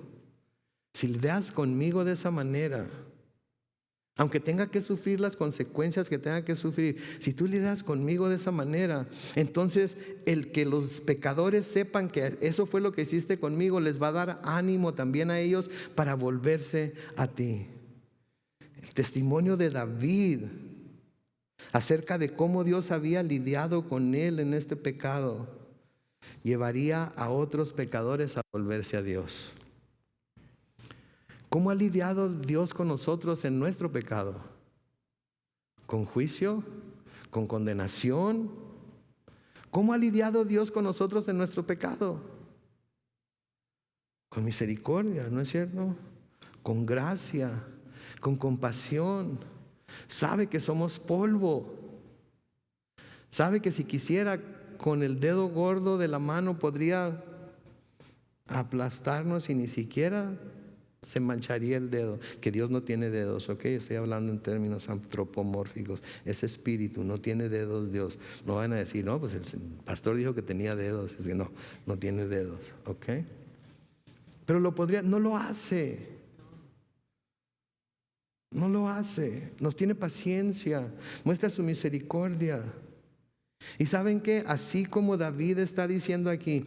si lidias conmigo de esa manera, aunque tenga que sufrir las consecuencias que tenga que sufrir, si tú lidias conmigo de esa manera, entonces el que los pecadores sepan que eso fue lo que hiciste conmigo, les va a dar ánimo también a ellos para volverse a ti. El testimonio de David acerca de cómo Dios había lidiado con él en este pecado llevaría a otros pecadores a volverse a Dios. ¿Cómo ha lidiado Dios con nosotros en nuestro pecado? ¿Con juicio? ¿Con condenación? ¿Cómo ha lidiado Dios con nosotros en nuestro pecado? Con misericordia, ¿no es cierto? Con gracia, con compasión. Sabe que somos polvo. Sabe que si quisiera, con el dedo gordo de la mano podría aplastarnos y ni siquiera se mancharía el dedo. Que Dios no tiene dedos, ok, estoy hablando en términos antropomórficos. Es espíritu, no tiene dedos Dios. No van a decir, no, pues el pastor dijo que tenía dedos. Es que no tiene dedos, ok. Pero lo podría, no lo hace. No lo hace. Nos tiene paciencia, muestra su misericordia. Y ¿saben qué? Así como David está diciendo aquí,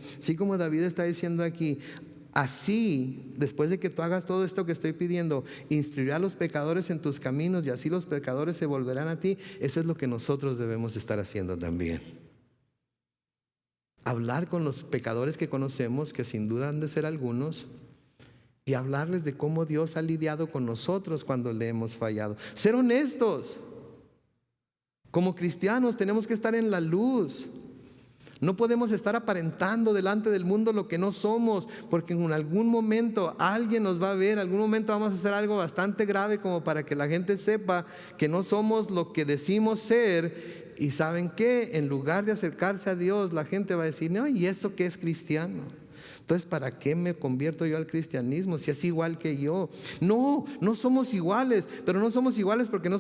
así, después de que tú hagas todo esto que estoy pidiendo, instruirá a los pecadores en tus caminos, y así los pecadores se volverán a ti. Eso es lo que nosotros debemos estar haciendo también. Hablar con los pecadores que conocemos, que sin duda han de ser algunos, y hablarles de cómo Dios ha lidiado con nosotros cuando le hemos fallado. Ser honestos. Como cristianos tenemos que estar en la luz. No podemos estar aparentando delante del mundo lo que no somos, porque en algún momento alguien nos va a ver, en algún momento vamos a hacer algo bastante grave como para que la gente sepa que no somos lo que decimos ser. Y ¿saben qué? En lugar de acercarse a Dios, la gente va a decir, no, ¿y eso qué es cristiano? Entonces, ¿para qué me convierto yo al cristianismo si es igual que yo? No somos iguales, pero no somos iguales porque no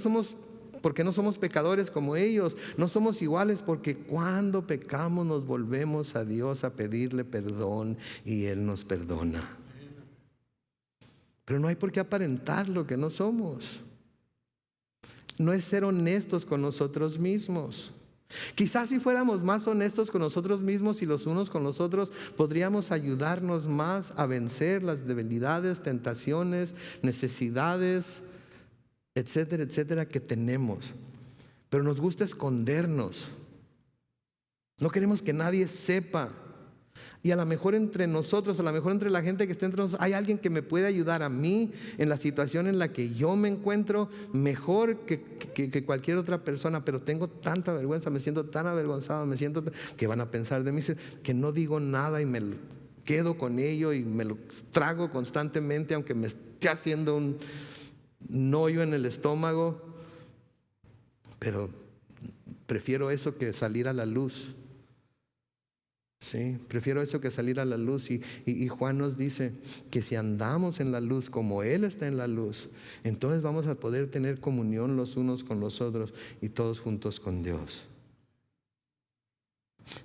somos pecadores como ellos. No somos iguales porque cuando pecamos nos volvemos a Dios a pedirle perdón y Él nos perdona. Pero no hay por qué aparentar lo que no somos. No es ser honestos con nosotros mismos. Quizás si fuéramos más honestos con nosotros mismos y los unos con los otros, podríamos ayudarnos más a vencer las debilidades, tentaciones, necesidades, etcétera, etcétera, que tenemos. Pero nos gusta escondernos. No queremos que nadie sepa. Y a lo mejor entre nosotros, a lo mejor entre la gente que está entre nosotros, hay alguien que me puede ayudar a mí en la situación en la que yo me encuentro mejor que cualquier otra persona, pero tengo tanta vergüenza, me siento tan avergonzado, me siento que van a pensar de mí, que no digo nada y me quedo con ello y me lo trago constantemente, aunque me esté haciendo un hoyo en el estómago. Pero prefiero eso que salir a la luz. Sí, prefiero eso que salir a la luz. Y Juan nos dice que si andamos en la luz como Él está en la luz, entonces vamos a poder tener comunión los unos con los otros y todos juntos con Dios.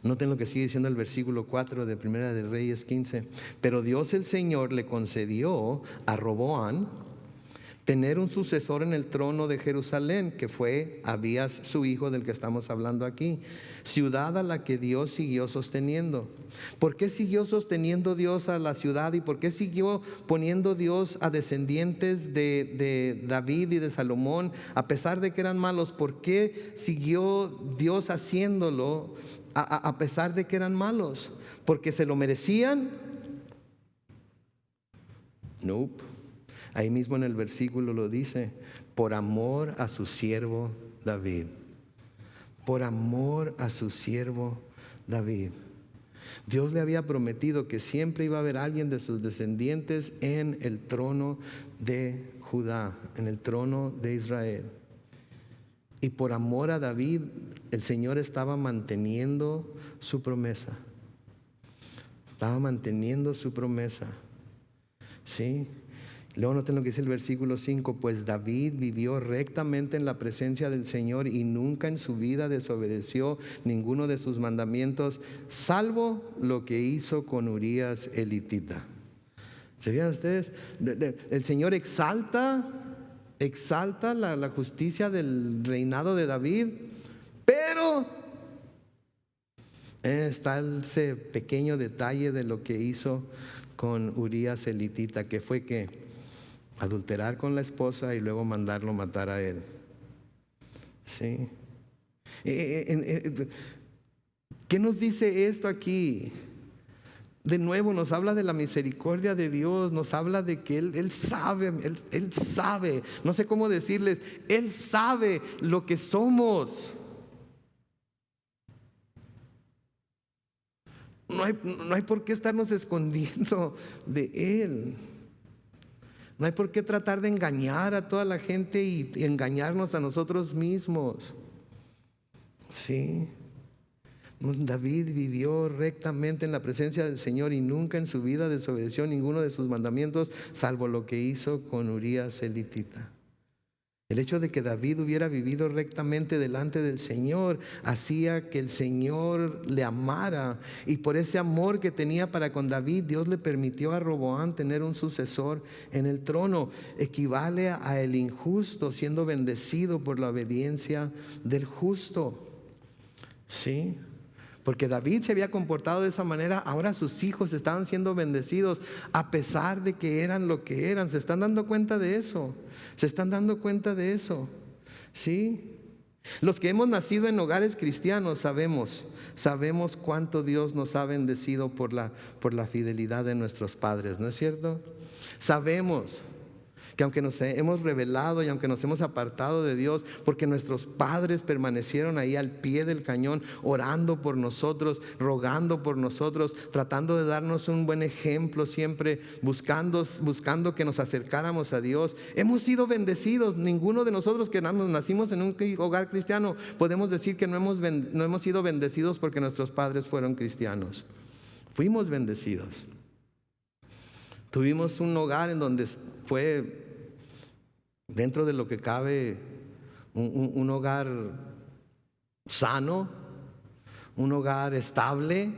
Noten lo que sigue diciendo el versículo 4 de Primera de Reyes 15. Pero Dios el Señor le concedió a Roboam tener un sucesor en el trono de Jerusalén, que fue Abías, su hijo, del que estamos hablando aquí, ciudad a la que Dios siguió sosteniendo. ¿Por qué siguió sosteniendo Dios a la ciudad? ¿Y por qué siguió poniendo Dios a descendientes de David y de Salomón, a pesar de que eran malos? ¿Por qué siguió Dios haciéndolo a pesar de que eran malos? ¿Porque se lo merecían? Nope. Ahí mismo en el versículo lo dice, por amor a su siervo David. Por amor a su siervo David. Dios le había prometido que siempre iba a haber alguien de sus descendientes en el trono de Judá, en el trono de Israel. Y por amor a David, el Señor estaba manteniendo su promesa. Estaba manteniendo su promesa. ¿Sí? Luego noten lo que dice el versículo 5, pues David vivió rectamente en la presencia del Señor y nunca en su vida desobedeció ninguno de sus mandamientos, salvo lo que hizo con Urías el hitita. ¿Se fijan ustedes? El Señor exalta la justicia del reinado de David, pero está ese pequeño detalle de lo que hizo con Urías el hitita, que fue que adulterar con la esposa y luego mandarlo matar a él. ¿Sí? ¿Qué nos dice esto aquí? De nuevo nos habla de la misericordia de Dios, nos habla de que Él sabe, Él sabe, no sé cómo decirles, Él sabe lo que somos. No hay por qué estarnos escondiendo de Él. No hay por qué tratar de engañar a toda la gente y engañarnos a nosotros mismos. Sí. David vivió rectamente en la presencia del Señor y nunca en su vida desobedeció ninguno de sus mandamientos, salvo lo que hizo con Urías el hitita. El hecho de que David hubiera vivido rectamente delante del Señor hacía que el Señor le amara, y por ese amor que tenía para con David, Dios le permitió a Roboam tener un sucesor en el trono. Equivale a el injusto siendo bendecido por la obediencia del justo. ¿Sí? Porque David se había comportado de esa manera, ahora sus hijos estaban siendo bendecidos a pesar de que eran lo que eran. ¿Se están dando cuenta de eso? ¿Se están dando cuenta de eso? ¿Sí? Los que hemos nacido en hogares cristianos sabemos cuánto Dios nos ha bendecido por la fidelidad de nuestros padres, ¿no es cierto? Sabemos que aunque nos hemos rebelado y aunque nos hemos apartado de Dios, porque nuestros padres permanecieron ahí al pie del cañón, orando por nosotros, rogando por nosotros, tratando de darnos un buen ejemplo siempre, buscando que nos acercáramos a Dios. Hemos sido bendecidos. Ninguno de nosotros que nacimos en un hogar cristiano podemos decir que no hemos sido bendecidos porque nuestros padres fueron cristianos. Fuimos bendecidos. Tuvimos un hogar en donde fue, dentro de lo que cabe, un hogar sano, un hogar estable.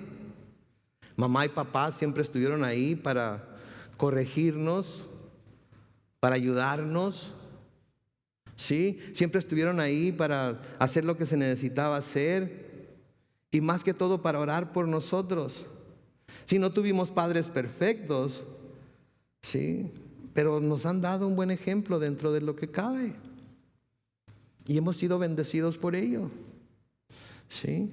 Mamá y papá siempre estuvieron ahí para corregirnos, para ayudarnos. ¿Sí? Siempre estuvieron ahí para hacer lo que se necesitaba hacer, y más que todo para orar por nosotros. Si no tuvimos padres perfectos, ¿sí?, pero nos han dado un buen ejemplo dentro de lo que cabe, y hemos sido bendecidos por ello. ¿Sí?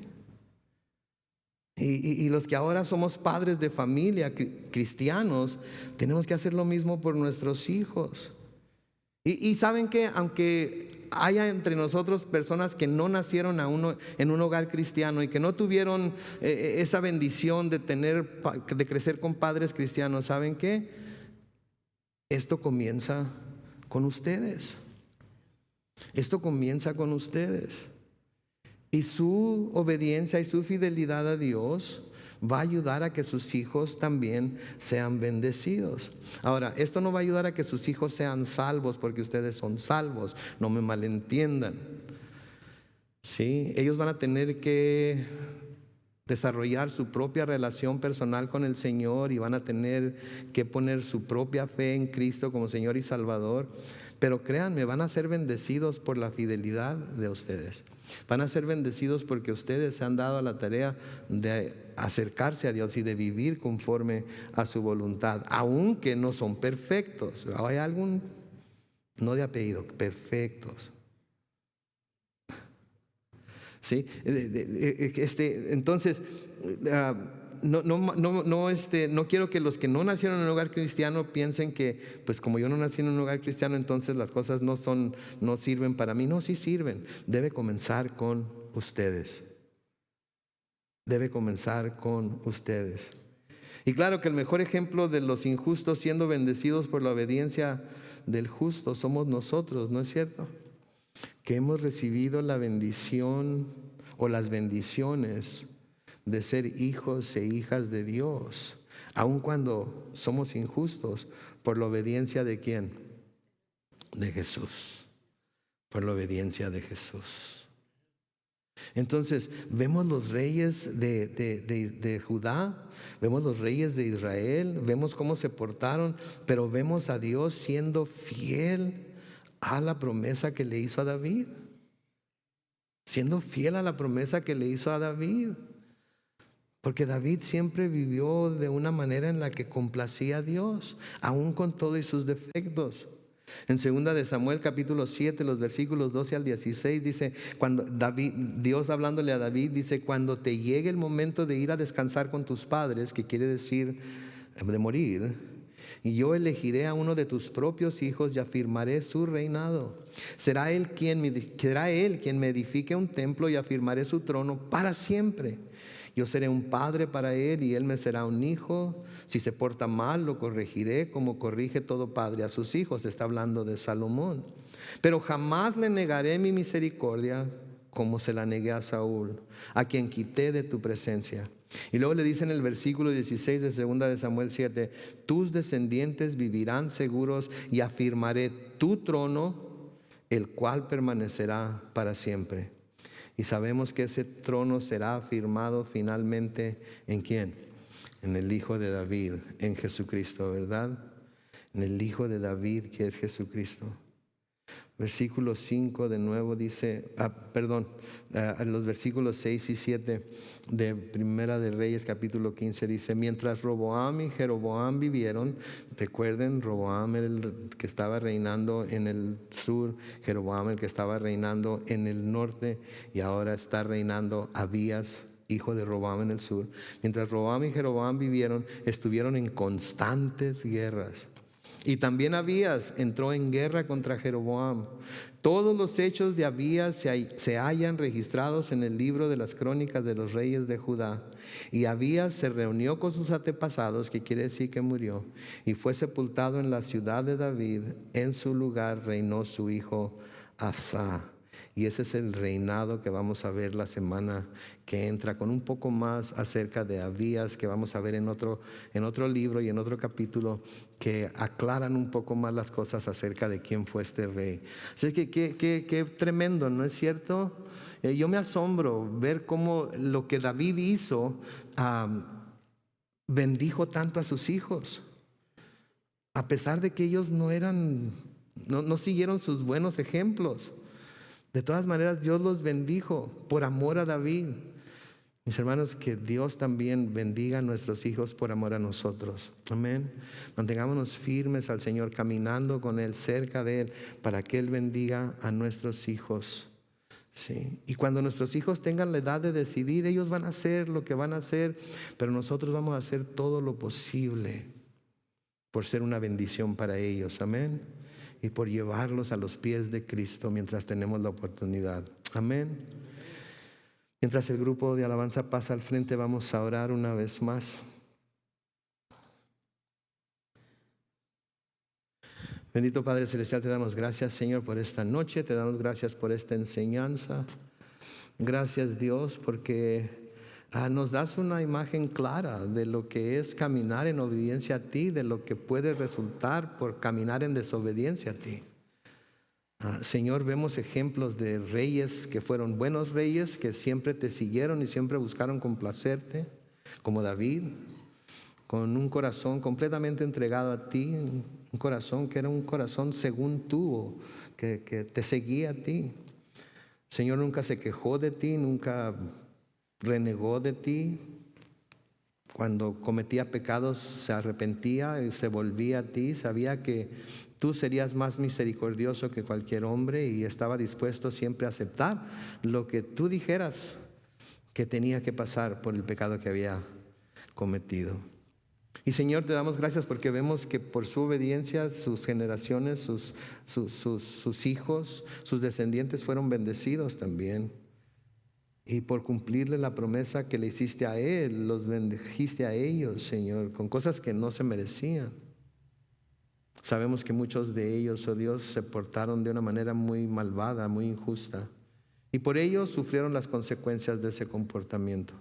Y los que ahora somos padres de familia, cristianos, tenemos que hacer lo mismo por nuestros hijos. Y saben que aunque haya entre nosotros personas que no nacieron en un hogar cristiano y que no tuvieron esa bendición de crecer con padres cristianos, ¿saben qué? Esto comienza con ustedes. Esto comienza con ustedes. Y su obediencia y su fidelidad a Dios va a ayudar a que sus hijos también sean bendecidos. Ahora, esto no va a ayudar a que sus hijos sean salvos porque ustedes son salvos. No me malentiendan. ¿Sí? Ellos van a tener que desarrollar su propia relación personal con el Señor y van a tener que poner su propia fe en Cristo como Señor y Salvador. Pero créanme, van a ser bendecidos por la fidelidad de ustedes. Van a ser bendecidos porque ustedes se han dado a la tarea de acercarse a Dios y de vivir conforme a su voluntad, aunque no son perfectos. Hay algún, no de apellido, perfectos. ¿Sí? Entonces, no quiero que los que no nacieron en un hogar cristiano piensen que, pues como yo no nací en un hogar cristiano, entonces las cosas no sirven para mí. No, sí sirven. Debe comenzar con ustedes. Debe comenzar con ustedes. Y claro que el mejor ejemplo de los injustos siendo bendecidos por la obediencia del justo somos nosotros, ¿no es cierto? Que hemos recibido la bendición o las bendiciones de ser hijos e hijas de Dios, aun cuando somos injustos, por la obediencia de ¿quién? De Jesús, por la obediencia de Jesús. Entonces, vemos los reyes de Judá, vemos los reyes de Israel, vemos cómo se portaron, pero vemos a Dios siendo fiel a la promesa que le hizo a David. Siendo fiel a la promesa que le hizo a David. Porque David siempre vivió de una manera en la que complacía a Dios, aún con todos sus defectos. En 2 de Samuel capítulo 7, los versículos 12 al 16 dice, cuando Dios hablándole a David, dice, cuando te llegue el momento de ir a descansar con tus padres, que quiere decir de morir, y yo elegiré a uno de tus propios hijos y afirmaré su reinado. Será él quien me edifique un templo y afirmaré su trono para siempre. Yo seré un padre para él y él me será un hijo. Si se porta mal, lo corregiré como corrige todo padre a sus hijos. Está hablando de Salomón. Pero jamás le negaré mi misericordia como se la negué a Saúl, a quien quité de tu presencia. Y luego le dice en el versículo 16 de 2 de Samuel 7, tus descendientes vivirán seguros y afirmaré tu trono, el cual permanecerá para siempre. Y sabemos que ese trono será afirmado finalmente ¿en quién? En el Hijo de David, en Jesucristo, ¿verdad? En el Hijo de David, que es Jesucristo. Versículo 5 de nuevo dice, los versículos 6 y 7 de Primera de Reyes capítulo 15 dice, mientras Roboam y Jeroboam vivieron, recuerden, Roboam el que estaba reinando en el sur, Jeroboam el que estaba reinando en el norte, y ahora está reinando Abías, hijo de Roboam, en el sur. Mientras Roboam y Jeroboam vivieron, estuvieron en constantes guerras. Y también Abías entró en guerra contra Jeroboam. Todos los hechos de Abías se hallan registrados en el libro de las crónicas de los reyes de Judá. Y Abías se reunió con sus antepasados, que quiere decir que murió, y fue sepultado en la ciudad de David. En su lugar reinó su hijo Asa. Y ese es el reinado que vamos a ver la semana que entra, con un poco más acerca de Abías, que vamos a ver en otro libro y en otro capítulo, que aclaran un poco más las cosas acerca de quién fue este rey. Así que qué tremendo, ¿no es cierto? Yo me asombro ver cómo lo que David hizo bendijo tanto a sus hijos, a pesar de que ellos no siguieron sus buenos ejemplos. De todas maneras, Dios los bendijo por amor a David. Mis hermanos, que Dios también bendiga a nuestros hijos por amor a nosotros. Amén. Mantengámonos firmes al Señor, caminando con Él, cerca de Él, para que Él bendiga a nuestros hijos. Sí. Y cuando nuestros hijos tengan la edad de decidir, ellos van a hacer lo que van a hacer, pero nosotros vamos a hacer todo lo posible por ser una bendición para ellos. Amén. Y por llevarlos a los pies de Cristo mientras tenemos la oportunidad. Amén. Mientras el grupo de alabanza pasa al frente, vamos a orar una vez más. Bendito Padre Celestial, te damos gracias, Señor, por esta noche. Te damos gracias por esta enseñanza. Gracias, Dios, porque nos das una imagen clara de lo que es caminar en obediencia a ti, de lo que puede resultar por caminar en desobediencia a ti. Señor, vemos ejemplos de reyes que fueron buenos reyes, que siempre te siguieron y siempre buscaron complacerte, como David, con un corazón completamente entregado a ti, un corazón que era un corazón según tú, que te seguía a ti. Señor, nunca se quejó de ti, nunca renegó de ti. Cuando cometía pecados se arrepentía y se volvía a ti. Sabía que Tú serías más misericordioso que cualquier hombre y estaba dispuesto siempre a aceptar lo que tú dijeras que tenía que pasar por el pecado que había cometido. Y Señor, te damos gracias porque vemos que por su obediencia sus generaciones, sus hijos, sus descendientes fueron bendecidos también. Y por cumplirle la promesa que le hiciste a él, los bendijiste a ellos, Señor, con cosas que no se merecían. Sabemos que muchos de ellos, oh Dios, se portaron de una manera muy malvada, muy injusta. Y por ello sufrieron las consecuencias de ese comportamiento.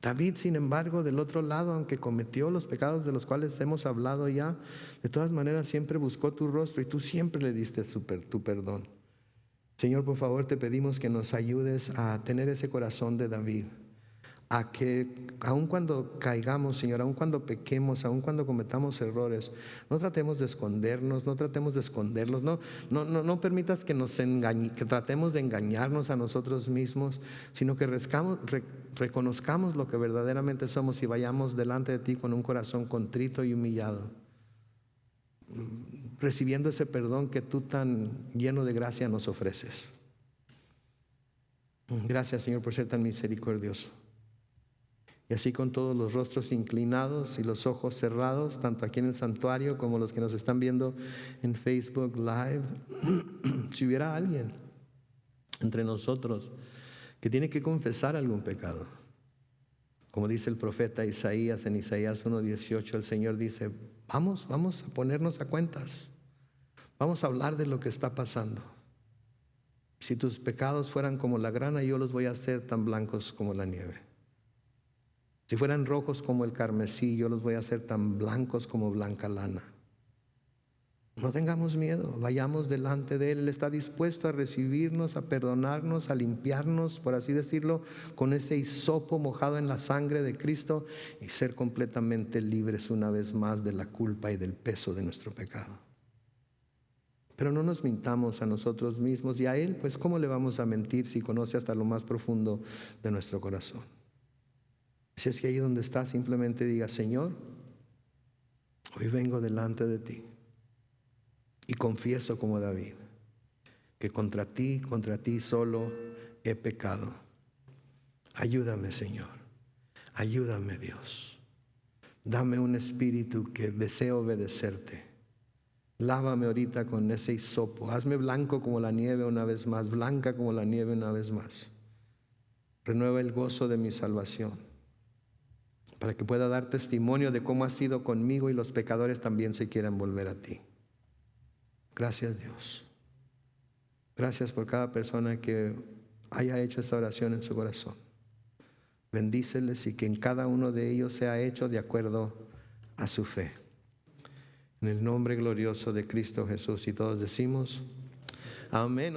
David, sin embargo, del otro lado, aunque cometió los pecados de los cuales hemos hablado ya, de todas maneras siempre buscó tu rostro y tú siempre le diste tu perdón. Señor, por favor, te pedimos que nos ayudes a tener ese corazón de David. A que aun cuando caigamos, Señor, aun cuando pequemos, aun cuando cometamos errores, no tratemos de escondernos, no tratemos de esconderlos, no permitas que que tratemos de engañarnos a nosotros mismos, sino que reconozcamos lo que verdaderamente somos y vayamos delante de ti con un corazón contrito y humillado, recibiendo ese perdón que tú tan lleno de gracia nos ofreces. Gracias, Señor, por ser tan misericordioso. Y así con todos los rostros inclinados y los ojos cerrados, tanto aquí en el santuario como los que nos están viendo en Facebook Live, si hubiera alguien entre nosotros que tiene que confesar algún pecado, como dice el profeta Isaías en Isaías 1:18, el Señor dice, vamos a ponernos a cuentas, vamos a hablar de lo que está pasando. Si tus pecados fueran como la grana, yo los voy a hacer tan blancos como la nieve. Si fueran rojos como el carmesí, yo los voy a hacer tan blancos como blanca lana. No tengamos miedo, vayamos delante de Él. Él está dispuesto a recibirnos, a perdonarnos, a limpiarnos, por así decirlo, con ese hisopo mojado en la sangre de Cristo y ser completamente libres una vez más de la culpa y del peso de nuestro pecado. Pero no nos mintamos a nosotros mismos y a Él, pues ¿cómo le vamos a mentir si conoce hasta lo más profundo de nuestro corazón? Si es que ahí donde está, simplemente diga, Señor, hoy vengo delante de ti y confieso como David que contra ti solo he pecado. Ayúdame, Señor, ayúdame, Dios. Dame un espíritu que desee obedecerte. Lávame ahorita con ese hisopo, hazme blanco como la nieve una vez más, blanca como la nieve una vez más. Renueva el gozo de mi salvación, para que pueda dar testimonio de cómo has sido conmigo y los pecadores también se quieran volver a ti. Gracias, Dios. Gracias por cada persona que haya hecho esta oración en su corazón. Bendíceles y que en cada uno de ellos sea hecho de acuerdo a su fe. En el nombre glorioso de Cristo Jesús, y todos decimos, amén.